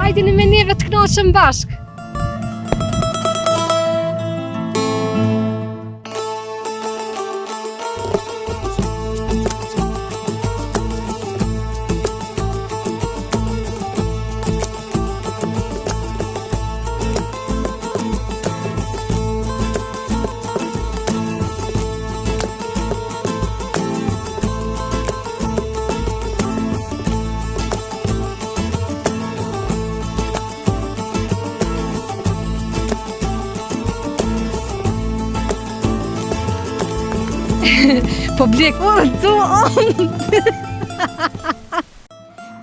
Hajdini me neve të knoqëm bashk. Po blek,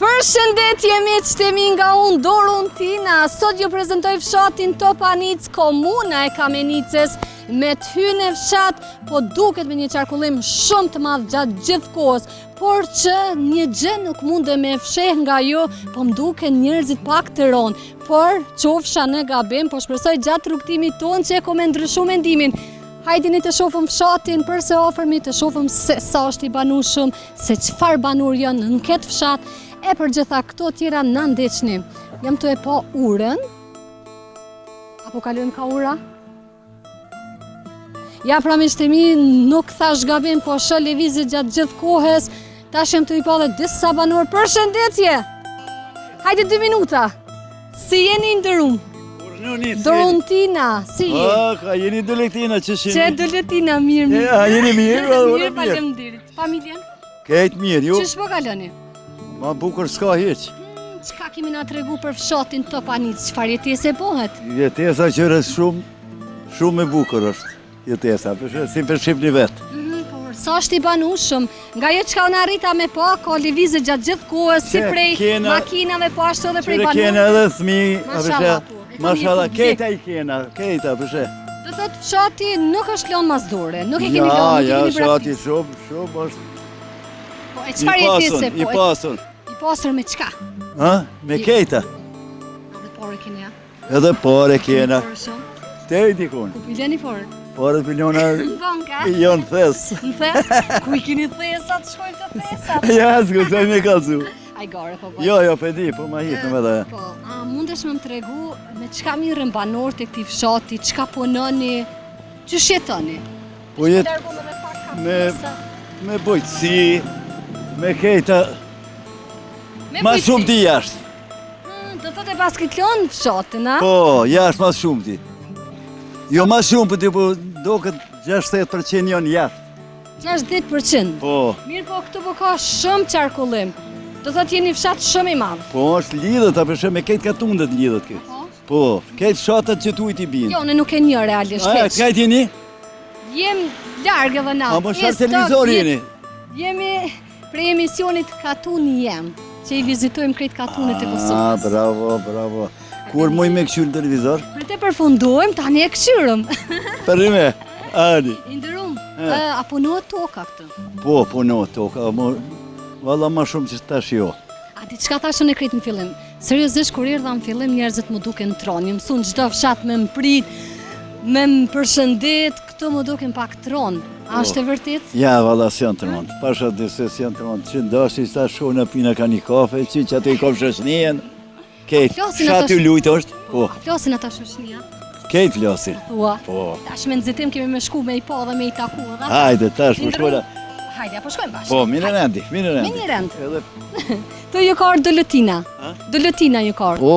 Përshëndetje miqtemi nga unë Dorontina. Sot ju prezentoj fshatin Topanic, komuna e Kamenicës, me të hyrën e fshat, po duket me një qarkullim shumë të madh gjatë gjithë kohës, por që një gjë nuk munde me fsheh nga ju, po më duken njerëzit pak të ronë, por qofsha në gabim, po shpresoj gjatë rrugtimit tonë që e ko me ndryshu mendimin. Hajdini të shofëm fshatin për se ofërmi, të shofëm se sa është i banushëm, se qëfar banur janë në këtë fshat, e për gjitha këto tjera në ndeqni. Jam të e po urën, apo kalojmë ka ura? Ja pra mishtemi, nuk thash gabim, po shë levizit gjatë gjithë kohës, tash jem të i po dhe disa banur. Përshëndetje! Hajde 2 minuta, si jeni ndërum? Dorontina, si je? Ka jeni Doletina që shini? Që Doletina, mirë. Jeni mirë? Mirë, faleminderit. Familjen? Këtë mirë, ju? Që shpo kaloni? Ma bukur s'ka hiq. Qka kemi nga tregu për fshatin Topanic, qëfar jetese pohet? Jetesa që rësë shumë e bukur është. Jetesa, si për Shqipni vetë. Por, sa është i banushëm? Nga jo qka unë arrita me pa, ka levizit gjatë gjithë kohës, si prej makinave, po ashtu edhe prej banushëm. Qëre kena edhe thmi, Mashallah, po. Mashallah, kejta i kena, kejta, përshe. Do thot fshati nuk është lonë masdore, nuk e keni lonë, nuk e keni fshati braktis. shumë është Po, e qëfar jetese po? I pasur. I pasur me qka? Me kejta. Edhe pare keni ja? Edhe pare kena. Pare shumë? Te i dikun. Ku pileni pare? Pare milionar Në banka? janë thes. Në thes? Ku i keni thesat, shkojnë të thesat? Ja, s'kutoj me kalzu. Aj gare, po po. Jo, pedi, po ma hitë me dhe. Po, a mundesh me më tregu me qka mirën banor të këti fshati, qka punoni, që shjetoni? Po jetë me bojtësi, me kejta, ma shumë ti jashtë. Do thotë e pas këtë lonë fshatin, a? Po, jashtë ma shumë ti. Jo ma shumë, po ti po do këtë 60% janë jashtë. 60%? Po. Mirë po, këtu po ka shumë qarkullim. Do thotë jeni fshat shumë i madhë. Po, është lidhët, apëshë me kejtë katundet lidhët këtë. Po, kejtë fshatët që tu i t'i binë. Jo, në nuk e një realisht heq. Kajtë jeni? Jem largë edhe na. A më shfarë televizor jeni? Jemi prej emisionit Katuni Jem, që i vizitojmë krejt katunit e Kosovës. Bravo. Kur muj me këshyrë në televizor? Për te përfundojmë, tani e këshyrëm. Përrime, ani. Indërum, a punohet toka këtë? Po, punohet toka, valla ma shumë që tash jo. A ti qka thashën e krejt në fillim? Seriozisht, kur erdha në fillim, njerëzit më duke në tronë, një mësun çdo fshat me më prit, me më përshëndet, këto më duke në pak tronë. A është e vërtit? Ja, valla s'janë tronë, pasha dëse s'janë tronë, që ndashti s'ta shkojnë në pina ka një kafe, që ato i kom shëshnien, kejt, fshati lujtë është, po. A flasin ata shoshnia? Kejt flasin. Thua? Po. Tash me nëzitim kemi me shku me i pa dhe me i taku edhe. Hajde, tash, më shkojna. Hajde, apo shkojmë bashkë. Po, mire rendi. Me një rend. Edhe... Të ju karë Doletina. Doletina ju karë. Po.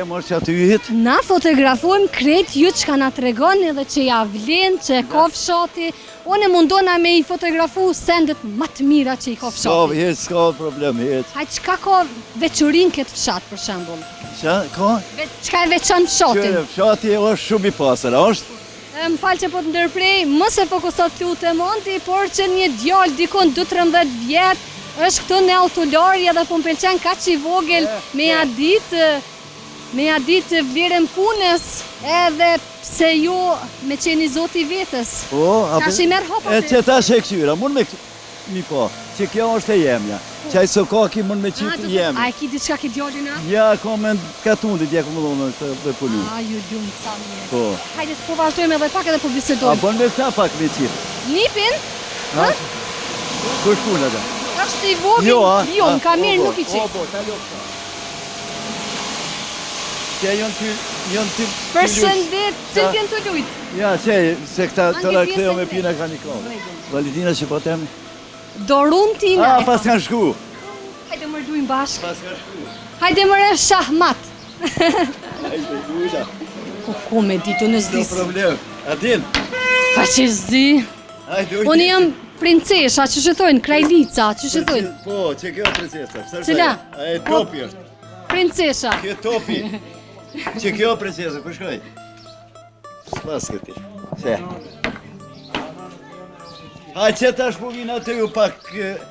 E mos që aty hit. Na fotografojmë krejt ju që ka na tregon edhe që ja vlen, që e ka fshati. Unë mundona me i fotografu sendet më të mira që i ka fshati. S'ka problem, hit. Haj, qka ka veçurin këtë fshat, për shembull? Qa, ka? Qka e veçan fshatin? Fshati është shumë i pasër, është? Më falë që po të ndërprej, mos e fokusat lutem Andi, por që një djalë dikon 12-13 vjetë, është këtu në autolarja dhe po më pëlqen ka që i vogël me ja ditë vlerën punës edhe pse ju me qeni zoti vetës. Ka që i merë hopa E që ta shë e këqyra, mund me mi po, që kjo është e jemja. Qaj së ka ki mund me qitë jemja. A e ki diçka ki djallin a? Ja, ka me ka tundit, ja ku më dhonë dhe punu. A, ju lumë sa mirë. Po. Hajde të po vazhdojmë edhe pak edhe po bisedojmë. A bon me këta pak me qitë. Nipin? Kush puna da? Ashtë i vogël, jo, më ka mirë nuk i qitë. Po, ta lo këta. Që jonë ty... Përshëndet, që t'jen të lujt? Ja, që se këta të la këteo me pina ka një kohë. Valentina që po temi? Doruntina. Pas kanë shku. Hajde më rduim bashkë. Pas kanë shku. Hajde më rë shahmat. Hajde, duja. Ku me ditu në No zdis? problem. A din? Ka që zdi? Hajde, Unë jam princesha, që shëtojnë, krajlica, që shëtojnë. Po, që kjo princesa. Cila? A e topi është. Princesha. Kjo topi. Që kjo princesa, ku shkoj? S'pas këti. Që? A që tash po vinë atë ju pak...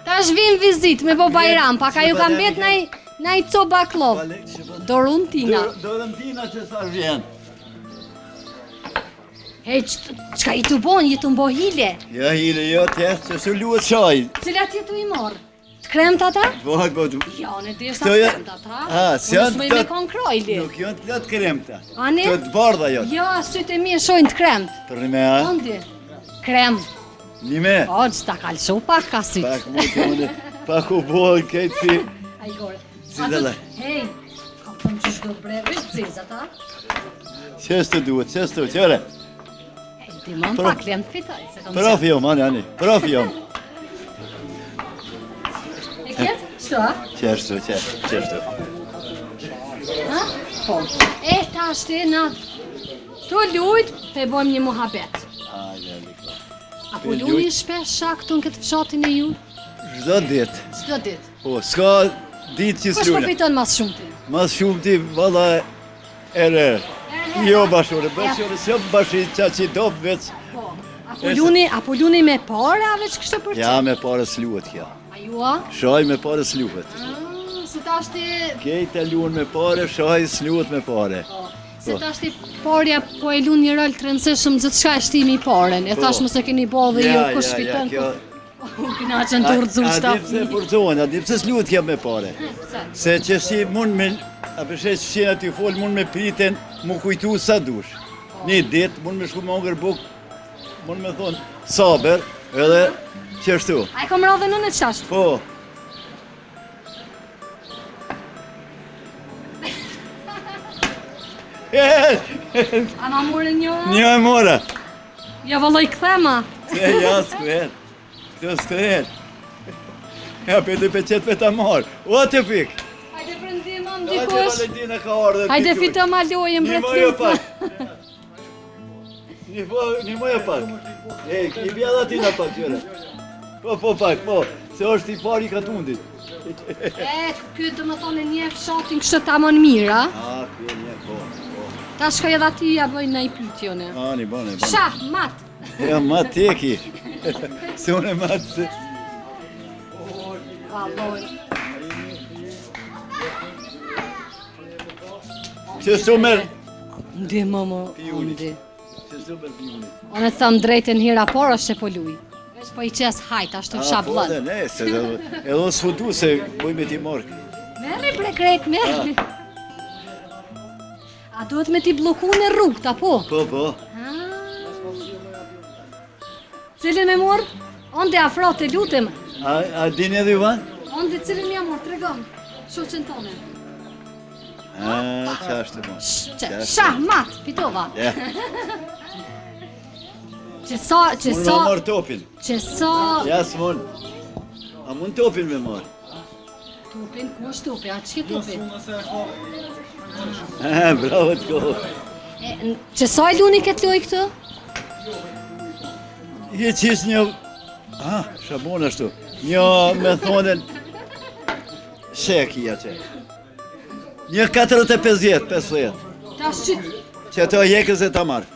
Ta është vim vizit me bo Bajram, pak a ju kam bet na i co baklov. Doruntina. Doruntina që sa vjen. Hej, qka i të bon, i të mbo hile? Ja, hile, jo, të që su luët qaj. Cilat jetu i morë? Të kremt ata? Po, Jo, në deshta të kremt ata. Unë s'moj me konkrojli. Nuk janë të kremta. Ani? Të bardha janë. Jo, sytë e mi e shojnë të kremt. Për një me a? Andi, krem. Një me? O, që ta kalëshu pak ka sytë. Pak mu të mëne, pak u bojë këtë si. A i gore. Si dhe le. Hej, ka përmë që shdo bre, vështë cizë ata? Qështë të duhet, qështë të qëre? Hej, ti më në pak lem të fitoj. Prof jom, ani, prof jom. E kjetë? Shto, a? Qështë. Ha? Po. E, ta shte, na të lujt, pe bojmë një muhabet. Apo luni shpesh këtu në këtë fshatin e ju? Zdo ditë. Çdo ditë. Po, s'ka ditë që Kush s'lune. përfiton mas shumë ti? Mas shumë ti, valla, ere. Jo bashore, bashore, s'jo bashore qa që i dopë veç. Po. Apo luni me para veç kështë për që? Ja, me pare s'luhet kja. A ju a? Shaj me pare s'luhet. Se ta shti... Kejtë e lunë me pare, shaj s'luhet me pare. Se ta shti parja po e lunë një rol të rëndësishëm gjithë shka e shtimi paren. E thash mëse keni bo dhe ju kush fiton. Këna që në të urdzu A di pse përzohen, a di pse s'luhet kja me pare. Se që si mund me, a përshet që qenë aty folë, mund me priten, mu kujtu sa dush. Një dit, mund me shku me ongër buk, mund me thonë saber, edhe qështu. A i kom radhe në në qashtë? Po. A ma more një? Një e mora. Ja vëlloj këthema. Se ja s'kret. Këto s'kret. Ja pëtë për qëtë për ta marë. O të pik. Hajde prëndim am Hajde dikush. Valentina ka ardhe. Hajde fito ma lojë Një mbret mojo lutë. pak. Një mojo pak. E, i bjada tina pak qëre. Po pak, po. Se është i pari ka tundit. E, këtë do më thonë një fshatin kështë ta më në mira. A, kjo një, po. Ta shkoj edhe ati ja bëjnë në i pytjone. Ani, bane. Shah, mat. Ja, ma teki. Se unë e matë se... Valoj. Qështu merë? Ndi, mama, Pijuni. ndi. Qështu merë pijuni? Unë e thëmë drejtën hira por është e po luj. Veç po i qes hajt, ashtu fsha Po blën. dhe ne, se edhe s'futu se boj me ti mark. Merri bre krejt, merri. A duhet me ti bloku në rrugë, ta po? Po. Cilin me morë? Ondi afro të lutem. A dini edhe Ivan? Ondi cilin me morë, tregom. Shoqen tonë. Qashtë mo. Shah, mat, fitova. Ja. Që Unë me marë topin. Që sa... Ja s'mon. A mund topin me marë? Tupin, ku është tupi? A që ke tupi? Bravo të kohë. Që saj luni këtë loj këtë? Je qis një... shabon ashtu. Një, me thonen... Sheki që. Një 40-50. Ta shqyt. Që të jekës e ta marrë.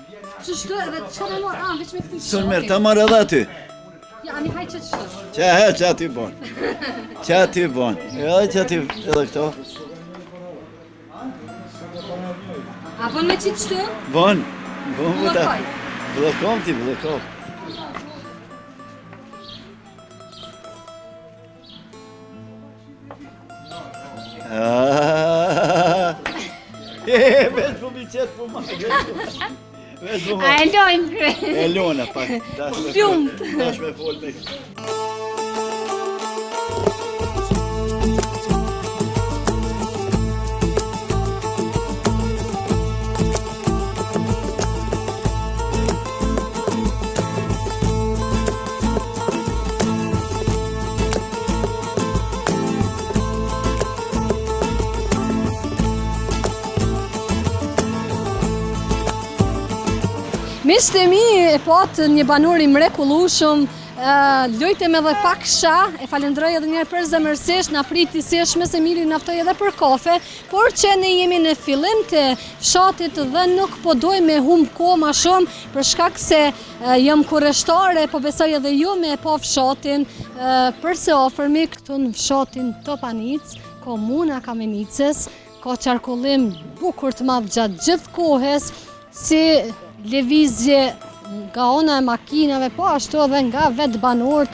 Që shtu edhe që me marë? Veç me këtë. Sun merë, ta marrë edhe aty. Ja, ani haj që shtu. Që aty bon. Edhe që aty edhe këto. A bon me qitë shtu? Bon mu ta. Blokoj. Blokoj. Veç po mi qetë po ma. A e lojnë kre. E lona pak. Lumt. Dash me fol me. Miqtë e mi e patë një banor i mrekullueshëm, lojtem edhe pak shah, e falenderoj edhe njerë për zemërsisht, na priti si është se Miri naftoj edhe për kafe, por që ne jemi në fillim të fshatit dhe nuk po doj me hum kohë ma shumë, për shkak se jam kurreshtare, po besoj edhe ju me pa fshatin, përse afërmi këtu në fshatin Topanic, komuna Kamenicës, ka qarkullim bukur të madh gjatë gjithë kohës, si lëvizje nga ona e makinave, po ashtu edhe nga vetë banorët.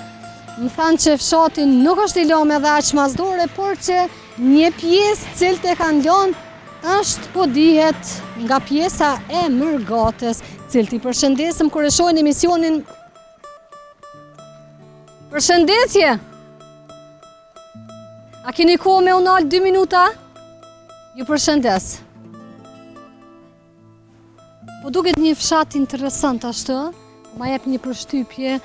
Më thanë që fshatin nuk është i lëmë edhe aq mazdore, por që një pjesë cilët e kanë lënë është po dihet nga pjesa e Mërgatës, cilët i përshëndesëm kur e shohin emisionin. Përshëndetje! A keni kohë me unal 2 minuta? Ju përshëndes. Po duket një fshat interesant ashtu, ma jep një përshtypje,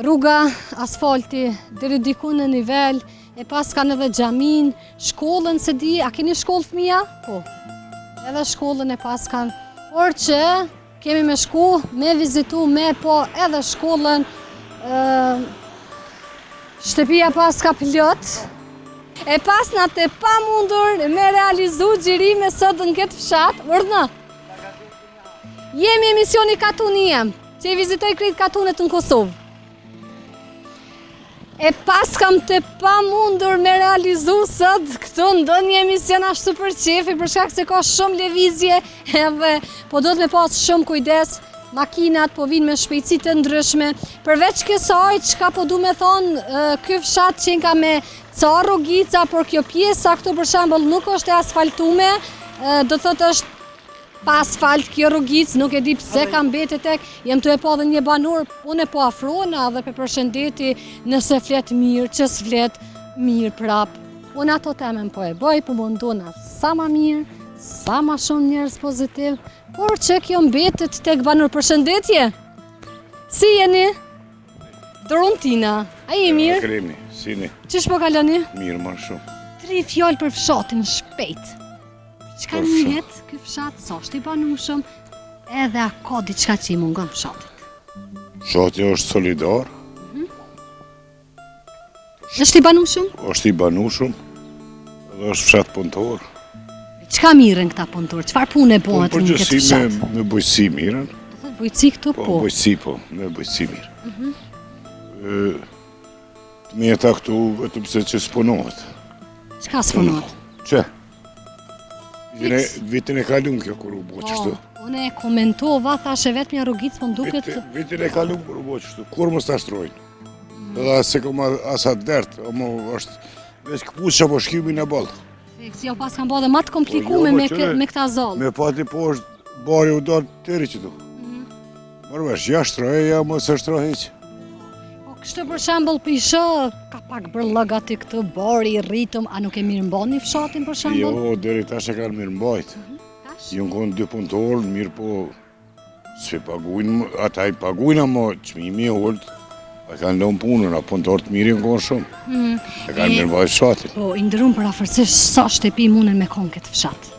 rruga, asfalti, deri diku në nivel, e pas kanë edhe xhamin, shkollën se di, a keni shkollë fëmija? Po, edhe shkollën e pas kanë, por që kemi me shku, me vizitu, me po edhe shkollën, shtëpia pas ka plot, e pas në të pa mundur me realizu gjirime sot në këtë fshat, urdhna. Jemi emisioni Katuni jem, që i vizitoj krejt katunet në Kosovë. E pas kam të pa mundur me realizu sot këtu ndonjë një emision ashtu për qefi, për shkak se ka shumë lëvizje, edhe po do të me pas shumë kujdes, makinat po vinë me shpejtësi të ndryshme. Përveç kësaj, çka po du me thonë, ky fshat qenë ka me ca rrugica, por kjo pjesa këtu për shembull nuk është e asfaltume, do thotë është pa asfalt kjo rrugic, nuk e di pse ka mbetet tek, jem të e pa dhe një banor, unë e po afrona dhe për përshëndeti nëse flet mirë, që s'flet mirë prap. Unë ato temen po e bëj, po mundona sa ma mirë, sa ma shumë njerëz pozitiv, por që kjo mbetet tek banor. Përshëndetje! Si jeni? Dorontina, a je mirë? Kremi, sini. Qish po kaloni? Mirë ma shumë. 3 fjallë për fshatin shpejt. Qka njët ky fshat, sa është i banushëm, edhe a ka diçka që i mungon fshatit? Fshati është solidar, Është i banushëm? është i banushëm, dhe është fshat punëtor. Qka mirën këta punëtor? Qfar punë e bëhet në këtë fshat? Me bujqësi mirën. Bujqësi këtu po? Bujqësi po, me bujqësi mirë. Të mjeta këtu, vetëm se që s'punohet. Qka s'punohet? Që? Vitin e kalun kjo kur u bo qështu. Une e komentova, thashe vetë një rrugic, po m'duket... Vitin e kalun kur u bo qështu, kur më s'ta shtrojnë. Edhe se kom asat dert, është veç këpus që po shkimi në balë. Si jo pas kanë bo dhe ma të komplikume me këta zallë. Me pati po është bari u dalë tëri që tu. Mërvesh, ja shtroje, ja më se shtroje që. Kështë për shembull pisha, ka pak bërllëgati këtë bari, ritëm, a nuk e mirë mbani fshatin për shembull? Jo, deri tash e kanë mirë mbajt. Ju në konë 2 punëtorë, mirë po, s'e pagujnë, ata i pagujnë, ama qmimi e ullët, E kanë lënë punën, a punëtor të mirë në shumë. E kanë mirëmbajtur fshatin. Po, i ndërrum për afërsisht sa shtëpi munden me konë këtë fshat?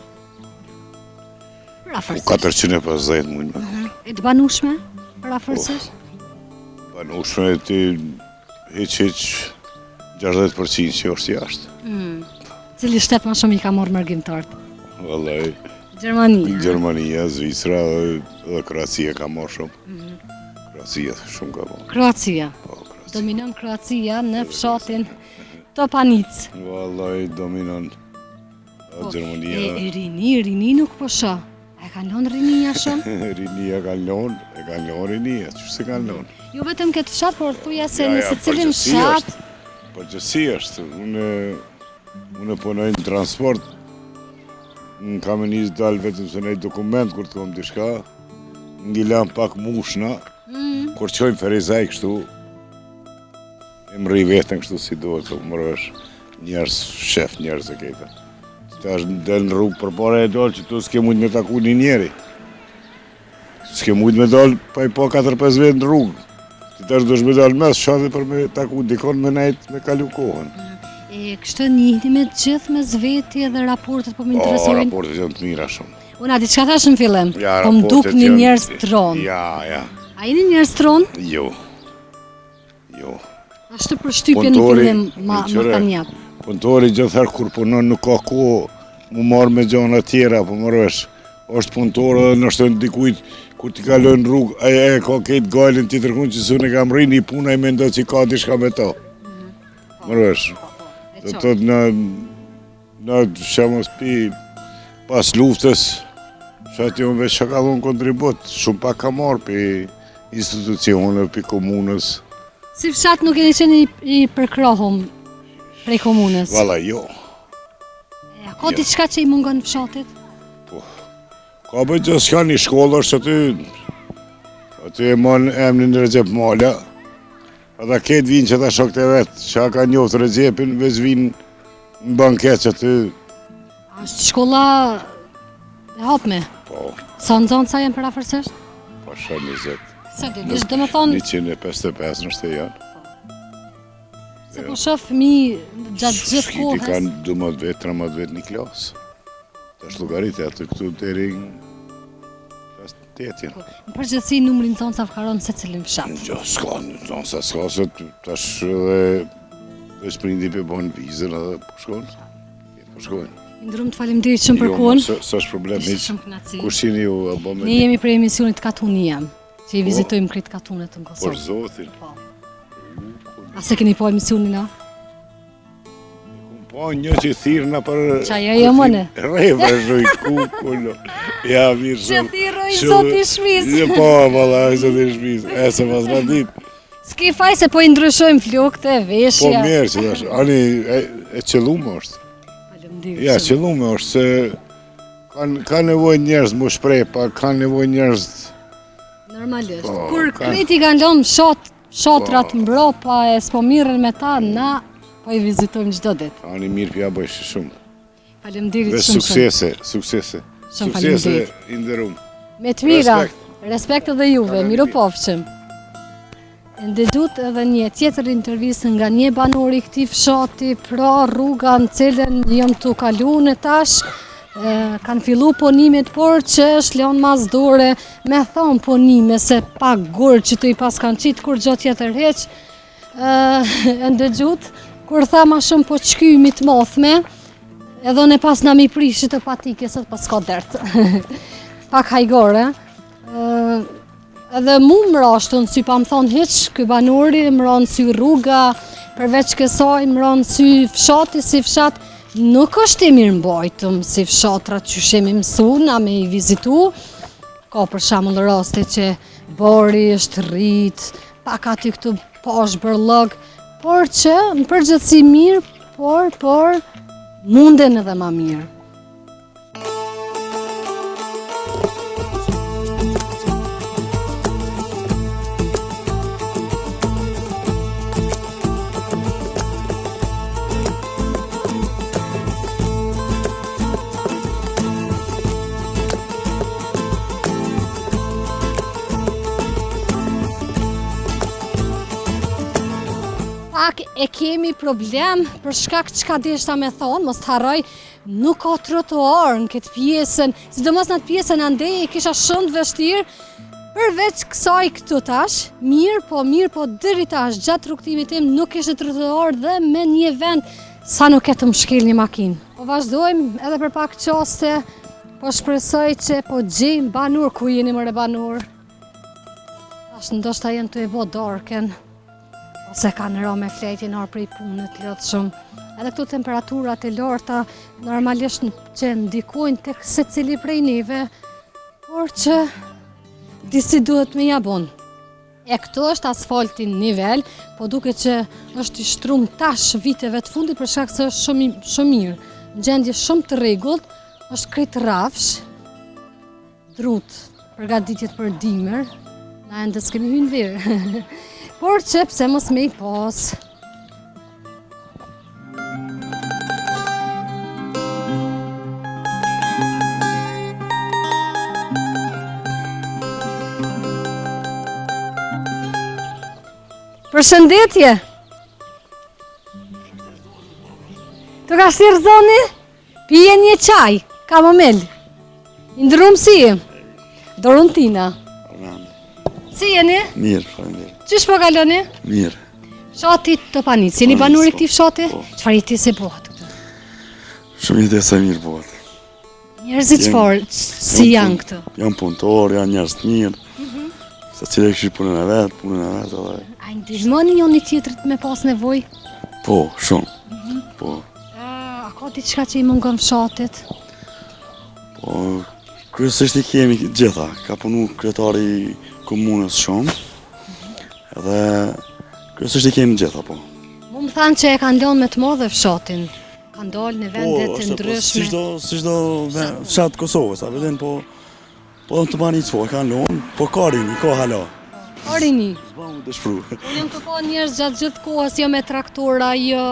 Për afërsisht. 450 mund me konë. E të banushme për afërsisht? Banushme ti hiq 60% që është jashtë. Cili shtet ma shumë i ka morë mërgjimtartë? Vallaj, Gjermania. Gjermania, Zvicra dhe Kroacia ka marrë shumë. Kroacia shumë ka marrë. Kroacia. Po, Kroacia. Dominon Kroacia në fshatin Topanic. Vallaj, dominon Gjermania. E rini nuk po shoh. E kanë lënë rinia shumë? Rinia ka lënë rinia, që se ka lënë? Jo vetëm këtë fshat, por thuja se në secilin fshat. Përgjithësi është, unë punoj në transport, në kamenis dalë vetëm se nejtë dokument kur të kom dishka, ngilan pak mushna, kur qojnë Ferizaj kështu, e më rri vetën kështu si duhet, të mërësh njerës, shef njerës e kejta. Ta është del në rrugë për para e dalë që tu s'ke mujtë me taku një njeri. S'ke mujtë me dalë pa i po 4-5 vetë në rrugë. Ti tash dush me dalë mes shati për me taku dikon me nejtë me kalu kohën. E kështë njihni me gjithë me zveti dhe raportet po më interesojnë? Raportet janë të mira shumë. Una, diçka thash në fillim, Ja, po më duk raportet një janë- njerëz tron. Ja. A jeni njerëz tron? Jo. Ashtu për shtypje në fillim ma kanë jap. Punëtori gjithëherë kur punon nuk ka kohë mu marrë me gjona tjera, po mërësh. Është punëtor edhe nështë të dikujt, kur ti kalon në rrugë, e ka këtë gajlin ti tërkun që su në kam rini, puna i mendo që ka dishka me ta. Mërësh. Do të thotë në shemos pi pas luftës, shati unë veç që ka dhonë kontribut, shumë pak ka marrë pi institucione, pi komunës. Si fshat nuk jeni qenë i përkrohum prej komunës? Valla jo. Ka diçka që i mungon fshatit? Ka bëjt gjithë shka një shkollë është aty e mon emnin Recep Mala, edhe ketë vinë që ta shokët e vetë, që ka njoftë Recepin, veç vinë në banket që aty, Është shkolla e hapme? po, Sa nxënësa janë për afërsisht? pasha 20, Se di, vish dhe më thonë, 155 nështë e janë. se po shoh fëmijë gjatë gjithë Shkiti kohës. kanë 12 vetë, 13 vetë një klasë. Ta shlugarit e aty këtu deri në klasë 8. Në përgjithësi numri nxënësave karon se cilin fshat. Jo, s'ka, s'ka, se tash edhe shprindi pe bojnë vizën edhe po shkojnë. Po shkojnë. Ndërrum të faleminderit shumë për kohën. S'është problem Ishte hiç. shumë kënaqësi. Kush jeni ju apo me Ne jemi prej emisionit Katunia, që i vizitojmë krejt katunet në për Kosovë. zotin. A se keni po emisionin na? Po një që thirrna për Qaja jo, mone? Rreva zhoj kukulo. Ja mirë shumë. thirroj Shumë- zoti i shpisë. Jo po, valla, zoti i shpisë. E se pas na ditë. S'ki faj se po i ndryshojmë flokët e Po veshja. mirë që tash. Ani e qellume është. Faleminderit. Ja, shumë. qellume është se ka nevojë njerëz më shpreh, pa ka nevojë njerëz. Normalisht. Po, Kur ka- kreti kanë lënë shatrat mbrapa e s'po mirën me ta, na po i vizitojmë çdo ditë. Ani mirë pja bëjsh shumë. Faleminderit Dhe shumë. suksese. Shumë Suksese faleminderit. i nderuam. Me të mira, Respekt. respekt edhe juve, miru pofshim. Ende dut edhe një tjetër intervistë nga një banor i këtij fshati, pra rruga në cilën jam tu kalu në tash, kanë fillu ponimet, por që është lënë mazdore, me thonë ponime se pak gurë që të i pas kanë qitë kur gjatë tjetër heq, ende gjut, kur tha ma shumë po qkymi të mothme, edhe ne pas na mi prishit të patike, sot pas ka dertë. Pak hajgore. Edhe mu më rashtu në sy, pa më thonë hiq, ky banori më ranë sy rruga, përveç kësaj më ranë sy fshati, si fshat, nuk është i mirë mbajtëm si fshatrat që shemi mësu, na me i vizitu. Ka për shembull raste që bari është rrit, pak aty këtu pash bërllog, por që në përgjithësi mirë, por munden edhe ma mirë. e kemi problem për shkak çka deshta me thonë, mos të harroj, nuk ka trotuar në këtë pjesën, sidomos në atë pjesën andej e kisha shumë të vështirë, përveç kësaj këtu tash, mirë po deri tash gjatë rrugtimit tim nuk ishte trotuar dhe me një vend sa nuk e të më shkel një makinë. Po vazhdojmë edhe për pak qaste, po shpresoj që po gjejmë banur, ku jeni mëre banur? Tash ndoshta jenë të e bo darken, ose kanë ra me fletjen orë prej punët lotë shumë. Edhe këtu temperaturat e larta normalisht që ndikojnë tek secili prej neve, por që disi duhet me jabon. E këtu është asfalti nivel, po duke që është i shtrum tash viteve të fundit për shkak se është shumë mirë. Në gjendje shumë të rregullt, është krejt rafsh, drut, përgatitjet për dimër, na ende s'kemi hyrë në verë. Por që pse mos me i pas. Përshëndetje! Të ka shtirë zoni? Pije një qaj, kamomel. Indërum si je? Dorontina. Si jeni? Mirë, faleminderit. Qysh po kaloni? Mirë. Fshati Topanicë, jeni banur i këtij fshati? Çfarë jetese bëhet këtu? Shumë jetese mirë bëhet. Njerëzit çfarë si janë këtu? Janë punëtor, janë njerëz të mirë. Se cilë e kështu punën e vet edhe. A i ndihmoni njëri tjetrit me pas nevojë? Po, shumë. Po. A ka diçka që i mungon fshatit? Po, kryesisht i kemi gjitha. Ka punu kryetari i komunës shumë. Edhe kryesisht i kemi gjitha, po. Mu më thanë që e kanë lënë me të madhe fshatin. Kanë dalë në vende të ndryshme. Si çdo fshat Kosovës, a vjen po në Topanicë po kanë lënë, po ka rini, ka hala. Orini. S'bam të shpru. Unë jam të pa njerëz gjatë gjithë kohës, jo me traktora, jo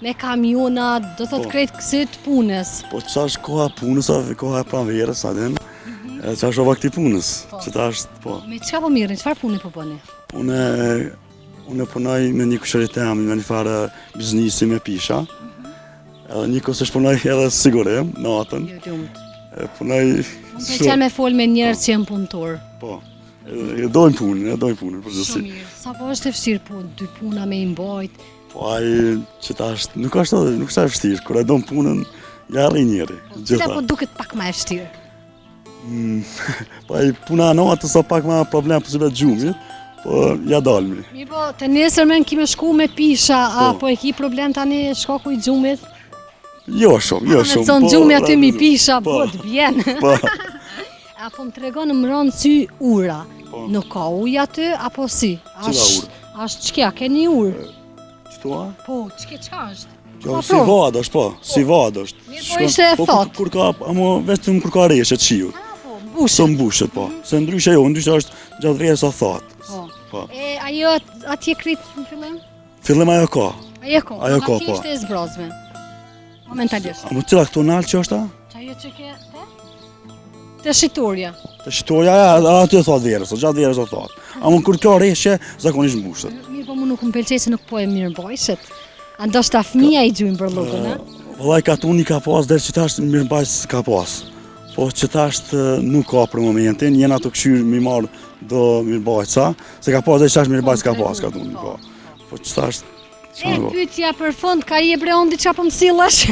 me kamiona, do thot krejt kësit punës. Po që është koha punës, koha e pranverës, a den, që është o vakti punës, që ta është, po. Me qka po mirën, qëfar punë po bëni? Unë punoj me një kushërit e me një farë biznisi me pisha, edhe një kësë është punoj edhe sigurim, natën. Jo lumt. Punoj Unë të qenë me fol me njerëz që jenë punëtor. Po, e dojnë punën, përgjithësi. Shumë mirë. Sa po është e vështirë punë, dy puna me i mbajt. Po ai që ta është, nuk është e vështirë, kur e dojnë punën, ja arri njeri, Cila po duket pak ma e vështirë? Po ai puna e natës sa pak ma problem për vetë gjumit, po ja dalmi. Mirë po, të nesërmen kime shku me pisha, po e ki problem tani shkaku i gjumit? Jo shumë. Me conë gjumi aty mi pisha, po të bjen. Po. Apo më tregon më rënë sy ura. Nuk ka ujë aty, apo si? Cila ur? Ashtë qkja, ke një urë? Qëtua? Po, qka është? Jo, si vadë është, po, si vadë është. Mirë po ishte e thotë. Kur ka, amo vetëm kur ka reshe të qiu. Po, mbushet. Së mbushet, po. Se ndryshe jo, ndryshe është gjatë verës a thotë. Po. E ajo atje kritë në fillim? Fillim ajo ka. Ajo ka, po. atje ishte e zbrazme. Momentalisht. Amo cila këto nalë që është ta? Ajo që ke, të shiturja. Të shiturja, aty e thotë verës, gjatë verës a thotë. Amo kur ka reshe, zakonisht mbushet. Mirë po mu nuk më pëlqej se nuk po e mirë bajshet. Ndoshta fëmija i gjujnë për lukën, a? Vëllai ka tuni ka pas, deri që tash mirë mbajs ka pas. Po që tash nuk ka për momentin, jena të këshyrë mi marë do mirë bajsa, se ka pas deri që tash mirë bajs ka pas, ka tuni, po. Po që tash... E, pyetja për fund, ka i e breondi qa po mësillash?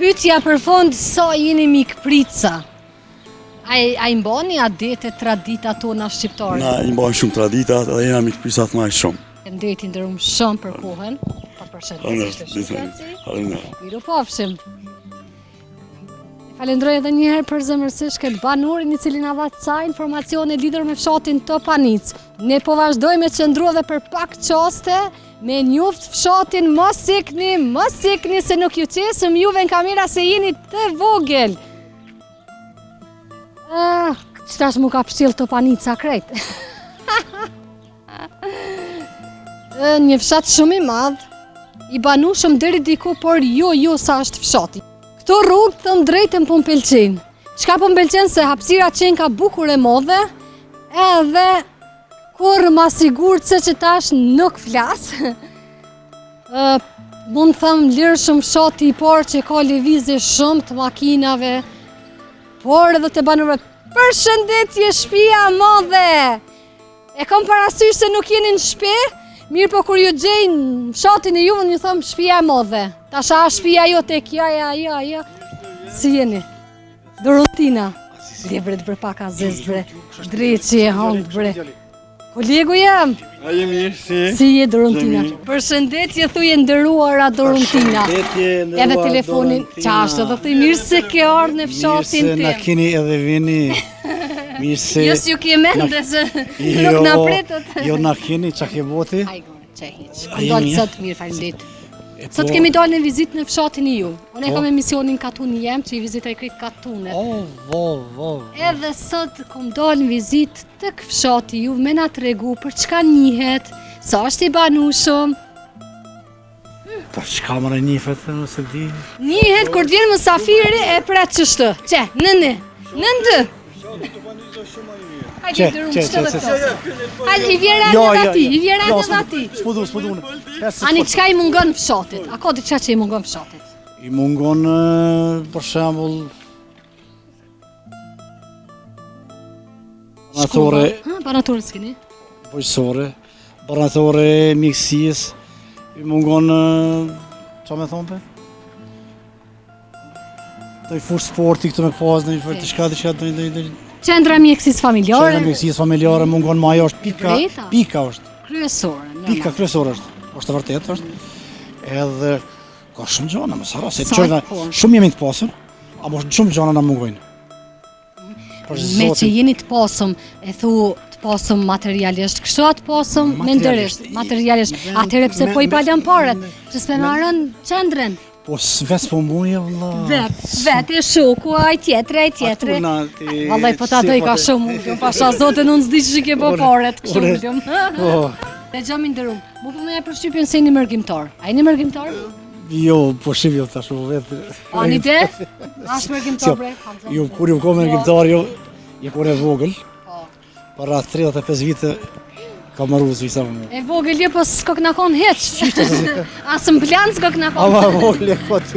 Pyetja për fund, sa jeni mikprica? A i mbani adete, tradita tona shqiptare? Na i mbani shumë traditat edhe jena mikpricat ma i shumë. Ndeti ndërum shumë për kohën. Miru pafshim. Falendroj edhe njëherë për zëmërsisht këtë banurin i cili na dha ca informacione lidhur me fshatin Topanicë. Ne po vazhdojmë me qëndru edhe për pak qaste, me njoft fshatin mos ikni se nuk ju qesëm juve në kamera se jeni të vogël. Qëtash mu ka pështil Topanica krejt. Një fshat shumë i madh, i banushëm deri diku, por jo sa është fshati. Këto rrugë të drejtën po m'pëlqejnë. Çka po m'pëlqen se hapësira qenë ka bukur e modhe, edhe kur ma sigurt se që tash nuk flas. mund të thëmë lirshëm fshati I parë që ka lëvizje shumë të makinave, por edhe të banorëve. Përshëndetje shtëpia e madhe! E kam parasysh se nuk jeni në shtëpi, mirë po kur ju gjejnë fshatin e juve, ju thëmë shtëpia e madhe. Tasha shtëpia jo tek ja. Si jeni? Dorontina. Le bre të bre pak azez bre. Dreqi e hangë bre. Kolegu jam. A jemi mirë, si? Si je Dorontina? Përshëndetje thuje nderuara Dorontina. Përshëndetje Edhe telefonin qashtë dhe thuj mirë se ke ardhur në fshatin Mirë se na tim. keni edhe vini. Mirë se... Jo si ju ke mende se nuk na pritët. Jo na keni, qa ke boti? Ai gore, çe hiç. A jemi Ndalë mirë? sot mirë, faleminderit. Sot kemi dalë në vizitë në fshatin e ju. Unë kam emisionin Katun Jem, që I vizitoj krejt katunet. Vo. Edhe sot kom dalë në vizitë tek fshati ju, me na tregu për çka njihet, sa është I banushëm. Po çka më njifet nëse di? Njihet kur vjen mysafiri e pret çështë. Çe, nënë. Nëndë. Hajde Çe, dërum, çe, çto do çe, të thotë. Hajde, I vjen edhe ati, I vjen edhe ati. S'po du. Ani çka I mungon fshatit? A ka diçka që I mungon fshatit? I mungon për shembull banatore, Banatore s'keni? bujqësore, banatore mjekësisë, i mungon qa me thonë pe? Do I fush sporti këtu me pas në një diçka Qendra mjekësisë familjare. Qendra mjekësisë familjare mungon më ajo është Drejta. pika është. Kryesore. Pika kryesore është. Është vërtet është. Edhe ka shumë gjëra më sa se Sa çojna po. shumë jemi të pasur, apo shumë gjëra na mungojnë. Për Me që jeni të pasëm, e thu të pasëm materialisht, kështu atë pasëm menderisht, materialisht. Atëherë pse po I palën paret, që s'pe marrën qendrën. Po s'ves po muje vëlla. Vetë e shoku, ai tjetri. Vallai po ta doj ka shumë ulëm, pasha zotin unë s'di që ke po paret, kështu ulëm. Po. Dhe gjam I nderuam. Mu po më ja përshtypjen se jeni mërgjimtar. A jeni mërgjimtar? Jo, po shih jo tash vetë. Ani te? As mërgjimtar bre. Jo, kur ju kom mërgjimtar jo, je kur e vogël. Para 35 vite ka marrë sa më. E vogël je po s'ko na kon hiç. As në plan s'ko na kon. Ama vogël e po ti.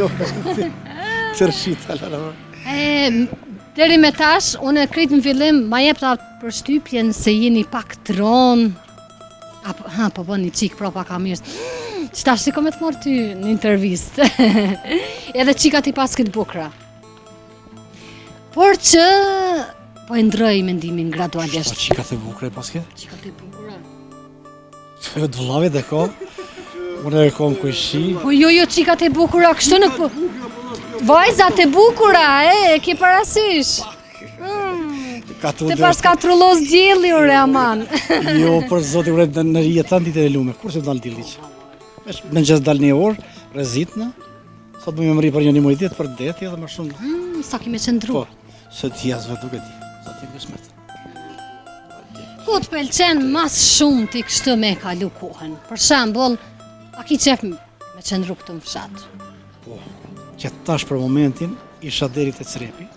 Tërshit ala. Deri me tash, unë krejt në fillim, ma jep ta përshtypjen se jeni pak tron. Po bëni qik, pra ka mirë. Që tash si kom e të morë ty në intervistë. Edhe qikat I pas këtë bukra. Por që, po e ndroj mendimin gradualisht. Po qikat e bukra e paske? Qikat e bukra. Të vëllavit e kom. Unë e kom kushi. Po jo, qikat e bukura, kështu nuk po... Vajzat e bukura, e ke parasysh. Te pas ka trullos djeli, ure aman. Jo, për zoti ure në jetan ditë e lume, kur se dalë djeli që? Në gjesë dalë një orë, rezitnë, sot më më ri për një muaj ditë për deti edhe më shumë. Sa kime qëndru. Po, se t'jas vetë duke ti, sa t'jem gëshmet. Ku të pëlqen mas shumë t'i kështu me kalu kohën? Për shembull, a ki qef me qëndru këtu në fshat? Po, që tash për momentin, isha deri te Cerepi.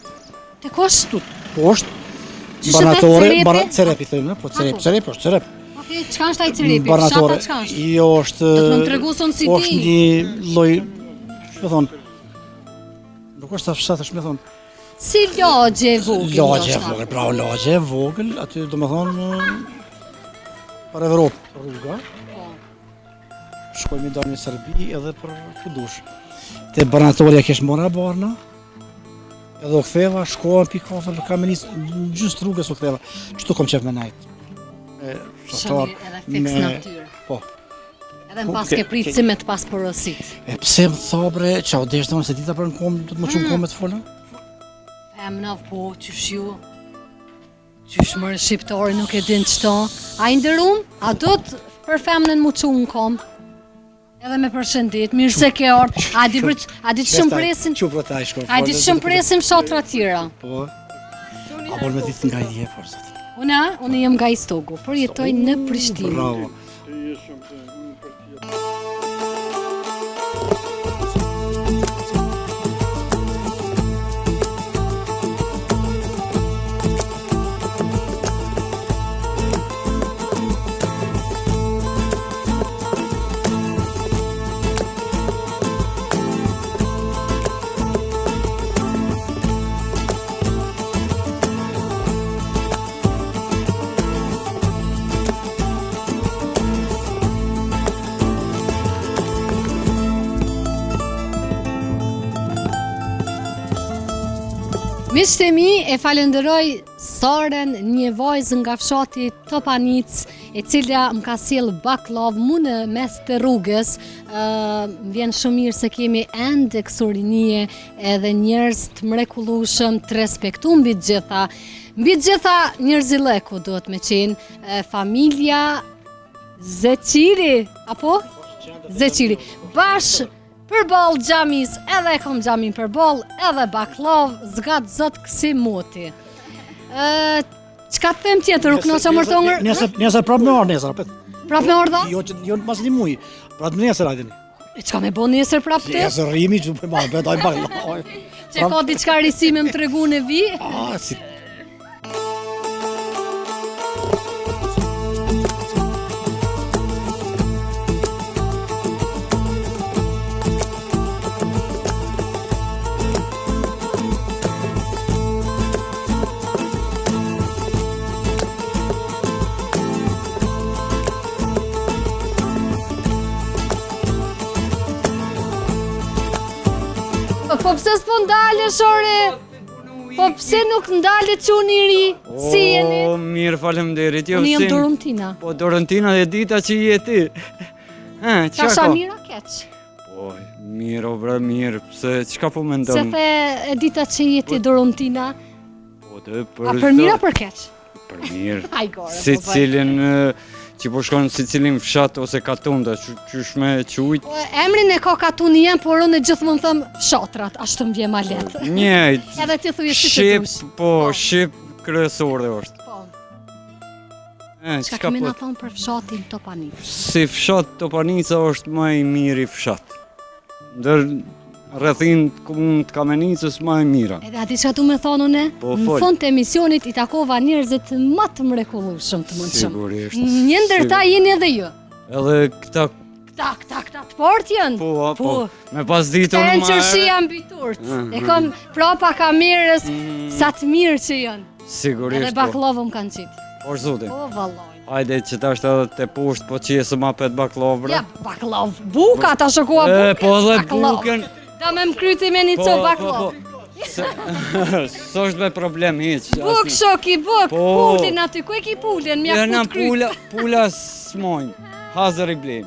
Te kosh? Poshtë, Qështë banatore, Cerepi? Cerepi thëmë, po Cerepi është Cerep. Okej, çka është ai Cerepi? Banatore, Fshata çka është? jo është... Do të më tregu son si është ti. një lloj, ç'më thon, nuk është ta fshat, është më thon, Si lagje e vogël. lagje e ndoshta. vogël, bravo, lagje e vogël, aty do më thon, për Evropë, rruga, shkojmë dalë në Serbi edhe për Kudush. Te Banatorja kesh mora barna, edhe u ktheva, shkova pi kafe, kam nis gjysmë rrugës u ktheva. Çto kom qef me najt. Shumë edhe fiks natyrë. Po. Edhe në pas ke prit si me të pas porosit. E pse më thobre, çau desh domun se dita për në kom, do të më çum kom me të folën? Emna po, qysh ju. Qysh mërë shqiptari nuk e din qëto. A I ndërum, a do të për femnën mu që unë kom. Edhe me përshëndet, mirë se ke ardhë. A di që shumë presin, Çu pro taj shkoj. a di që shumë presim shatra tjera. Po. Apo me ditë nga dje për zot. Unë jem nga Istogu, por jetoj në Prishtinë. Bravo. Miqtë e mi, e falenderoj Saren, një vajzë nga fshati Topanic, e cila më ka sjell bakllavë mu në mes të rrugës. Vjen shumë mirë se kemi ende kësurinie edhe njerëz të mrekullueshëm, të respektuar mbi të gjitha njerëzileku duhet me qenë familja Zeqiri, apo? Zeqiri. Bash përball xhamis, edhe e kom xhamin përball, edhe baklav, zgat zot kësi moti. Çka të them tjetër, u knoqa mërtongër? Nesër prapë me orë nesër. Prapë me orë dha? Jo mas një muj, prapë nesër ajteni. E çka me bo nesër prapë të? Nesër rrimi që për ma betaj baklava. Që ka diçka risime më tregu në vi? Si Po pse s'po ndalesh ore? Po pse nuk ndalet çuni i ri? Si jeni? O, mirë, faleminderit. Unë jam Dorontina. Po Dorontina e dita që je ti. Ka Shamira keq. Po, mirë, o bre, mirë. Pse çka po mendon? Se the e dita që je ti Dorontina. Po të për. A për mirë apo për keq? Për mirë. Ai gore. Si cilin që po shkon si cilin fshat ose katunda, qysh me qujt. Emrin e ka katuni jem, por unë gjithmonë them fshatrat, ashtu më vjen ma lehtë. Njëjt. Edhe ti thuj si të Shqip, dush. po, shqip kryesore është. Po. Çka Çka kemi po? na thonë për fshatin Topanic? Si fshat Topanica është më i miri fshat. Ndër rrethin komunën të Kamenicës më e mira. Edhe ati që tu me thonë une, Po, në fol. fund të emisionit i takova njerëzit më të mrekullueshëm të mundshëm. Sigurisht. Një ndër ta jeni edhe ju. Edhe këta, Këta të port janë. po, me pas ditur Këta janë më qërshia mbi turt. E kam prapa kamerës, sa të mirë që janë. Edhe Sigurisht, po. baklavëm kanë qitë. Por zotin. Po, vallaj. Hajde që ta është edhe te poshtë, po qesë ma pet baklavë. Ja, baklav. Buka, ta shokua bukë. Po dhe baklav. buken. Da me më kryti me një co baklav. S'është me problem hiq. Buk, shoki, buk. Po. Pullin aty, ku e ki pullin? Mja Na fut kryt. pula s'mojnë. Hazër i blem.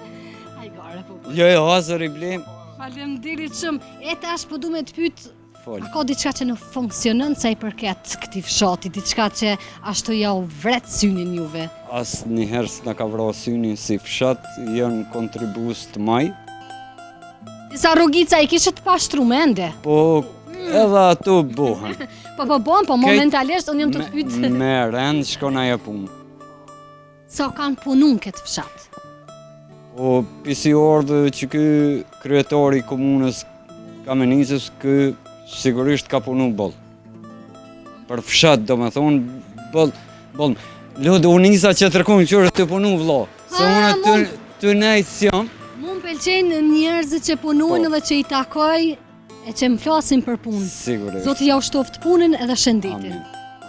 Aj, gare, po. Jo, hazër i blem. Faleminderit shumë. E tash po du me të pyet, Fol. a ka diçka që nuk funksionon sa i përket këtij fshati, diçka që ashtu ja u vret synin juve? As njëherë s'na ka vra synin si fshat, janë kontribus të maj. Disa rrugica i kishit pa shtrumende. Po, edhe ato bohen. Po bon, po momentalisht unë jam të pyet Me rend shkon ajo punë. sa kanë punun këtë fshat. Po, pisi ordë që ky kryetari i komunës Kamenicës, ky sigurisht ka punu boll. Për fshat, do me thonë, boll. Lodë, unë nisa që të rëkun qërë të punu vlo. Se unë të nejtë si jam. Mu më pëlqejnë njerëzit që punojnë dhe që i takoj e që më flasin për punë. Sigurisht. Zoti ja ushtoft punën edhe shëndetin.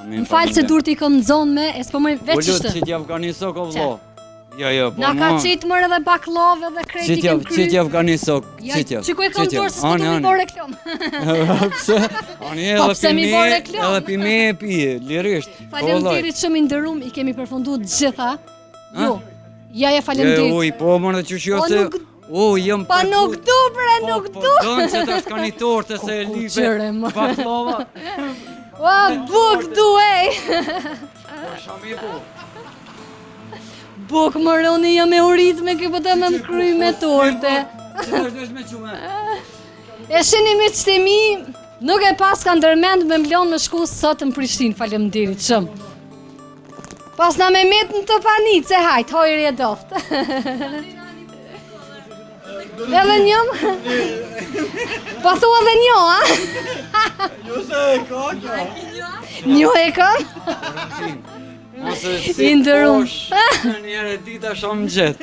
Amin. Më falë se dur t'i kom nëzon me, e s'po më veç Ullot shtë. që t'Afganisok o vlo. Jo, po Na ka qitë mërë edhe baklave dhe krejt i kem Që t'Afganisok. Ja, që ku e kam dorë se s'po du mi bërë reklam. Pse? Ani Po, pse mi bërë reklam? edhe pi me e pi, lirisht. Faleminderit shumë i ndërum, i kemi përfundu të gjitha. Jo, ja faleminderit. Uj, po më në që shjo Po, se... nuk- jam Pa nuk du bre, nuk Po du. donë që ta s'ka një torte se e lipe qëre, ma. baklava. Ua, buk du ej. Shami po. Buk më roni jam e urit me këpë të me më kry me torte. Që të është me qume? E shini me qëtë mi, nuk e pas ka ndërmend me mlon me shku sot në Prishtinë, faleminderit shumë. Pas na me met në Topanic, e hajt, hojri e doft. Edhe njëm? Po thua dhe njo, a? Njo e ka? Ose I si ndërum. posh, njerë e dita shumë gjetë.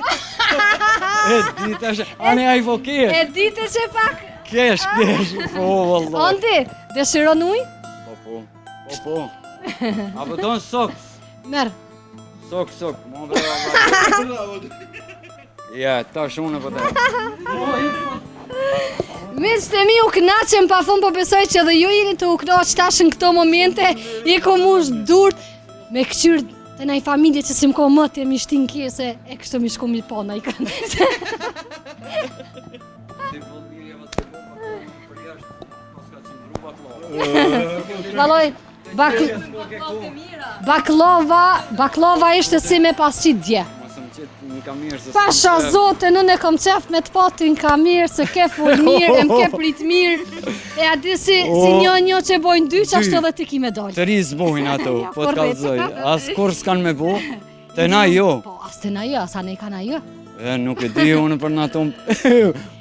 E dita shumë, ane a i vo kesh. E dite që pak? Kesh, po, vëlloh. Ondi, dëshiron uj? Po. Apo donë sok, Merë. sok, më bërë. Ja, ta shumë në pëtë. Miqtë e mi u kënaqem pa fund, po besoj që edhe ju jeni të u kënaqur tash në këto momente, je komush durt me këqyr të naj familje që si m'ko më të jemi shtin kese e kështë mi shku mi po na i kanë. Valoj, baklava ishte si me pasqit dje. Pasha zote, nën e kom qef me të pati në kamirë, se ke full mirë, e m'ke prit mirë, e adi si një që bojnë dy, që ashtu edhe ti ki me dollë. Të rizë bojnë ato, po të kalëzoj. As kur s'kan me bo, të na jo. Po, as të na jo, asa ne ka na jo. Nuk e di unë për na tonë,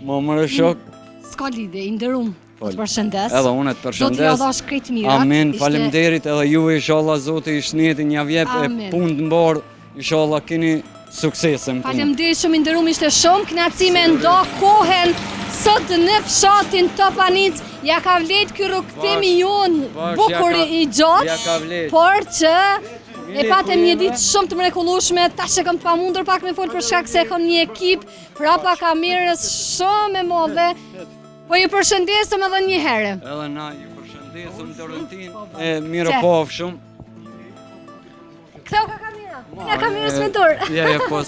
më mërë shok. Ska lide, i ndërum, të përshëndes. Edhe unë të përshëndes. Zotë jo dhash krejt mirat. Amen, falemderit edhe ju, inshallah, Zotë i shnetin, një vjep e punë të mbarë, inshallah, keni suksesën. Falemderit shumë, i ndërum ishte shumë, knaci me ndo kohen sot në fshatin Topanic, ja ka vlet ky rrugtimi jonë bukur i gjatë, por që e patem një ditë shumë të mrekullueshme, tash e kam të pamundur pak me fol për shkak se kam një ekip prapa kamerës shumë e madhe. Po ju përshëndesëm edhe një herë. Edhe na ju përshëndesëm Dorontin, e mirë pafshëm. Ktheu ka kamera, nga kamerës me dorë. Ja, po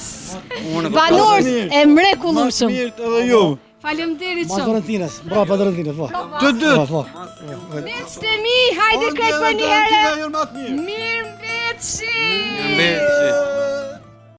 Banor e mrekullueshëm. Mirë edhe ju. Faleminderit Ma shumë. Dorentinës, brapa Dorentinës, po. Të dy. Po. Miqtë e mi, hajde krejt për një herë. Mirë mbetëshi. Mirë mbetëshi.